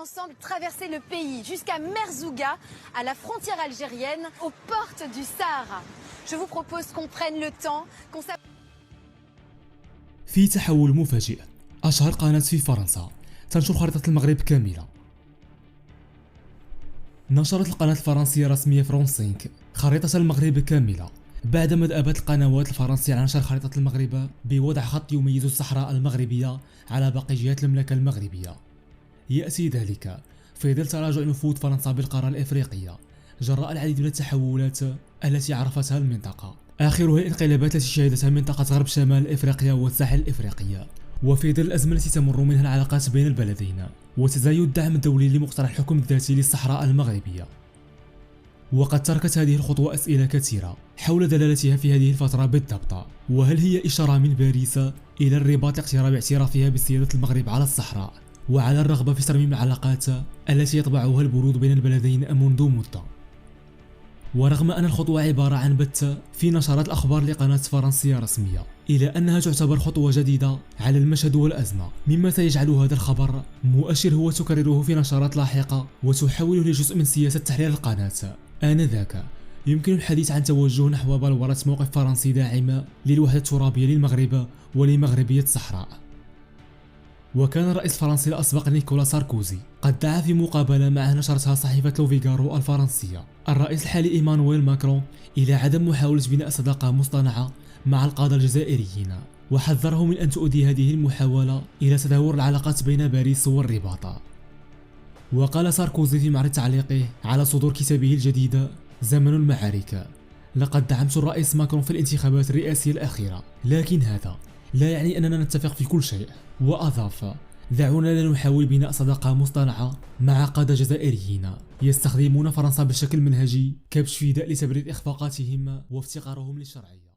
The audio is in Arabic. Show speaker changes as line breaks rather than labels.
ensemble traverser le pays jusqu'à Merzouga, à la frontière algérienne, aux portes du Sahara. Je vous propose qu'on prenne le temps, qu'on
في تحول مفاجئ. أشهر قناة في فرنسا تنشر خريطة المغرب كاملة. نشرت القناة الفرنسية الرسمية فرانس 5 خريطة المغرب كاملة بعدما دأبت القنوات الفرنسية على نشر خريطة المغرب بوضع خط يميز الصحراء المغربية على باقي جهات المملكة المغربية. يأتي ذلك في ظل تراجع نفوذ فرنسا بالقارة الإفريقية جراء العديد من التحولات التي عرفتها المنطقة، آخرها الانقلابات التي شهدتها منطقة غرب شمال إفريقيا والساحل الإفريقي، وفي ظل الأزمة التي تمر منها العلاقات بين البلدين وتزايد الدعم الدولي لمقترح الحكم الذاتي للصحراء المغربية. وقد تركت هذه الخطوة أسئلة كثيرة حول دلالتها في هذه الفترة بالضبط، وهل هي إشارة من باريس إلى الرباط لاقتراب اعترافها بسيادة المغرب على الصحراء وعلى الرغبة في ترميم العلاقات التي يطبعها البرود بين البلدين منذ مدة؟ ورغم أن الخطوة عبارة عن بث في نشرات الأخبار لقناة فرنسية رسمية، إلا أنها تعتبر خطوة جديدة على المشهد والأزمة، مما سيجعل هذا الخبر مؤشر هو تكرره في نشرات لاحقة وتحوله لجزء من سياسة تحرير القناة. آنذاك يمكن الحديث عن توجه نحو بلورة موقف فرنسي داعم للوحدة الترابية للمغرب ولمغربية الصحراء. وكان الرئيس الفرنسي الأسبق نيكولا ساركوزي قد دعا في مقابلة معه نشرتها صحيفة لو فيغارو الفرنسية الرئيس الحالي إيمانويل ماكرون إلى عدم محاولة بناء صداقة مصطنعة مع القادة الجزائريين، وحذره من أن تؤدي هذه المحاولة إلى تدهور العلاقات بين باريس والرباط. وقال ساركوزي في معرض تعليقه على صدور كتابه الجديد زمن المعارك: لقد دعمت الرئيس ماكرون في الانتخابات الرئاسية الأخيرة، لكن هذا لا يعني أننا نتفق في كل شيء. وأضاف: دعونا لا نحاول بناء صداقة مصطنعة مع قادة جزائريين يستخدمون فرنسا بشكل منهجي كبش فداء لتبرير إخفاقاتهم وافتقارهم للشرعية.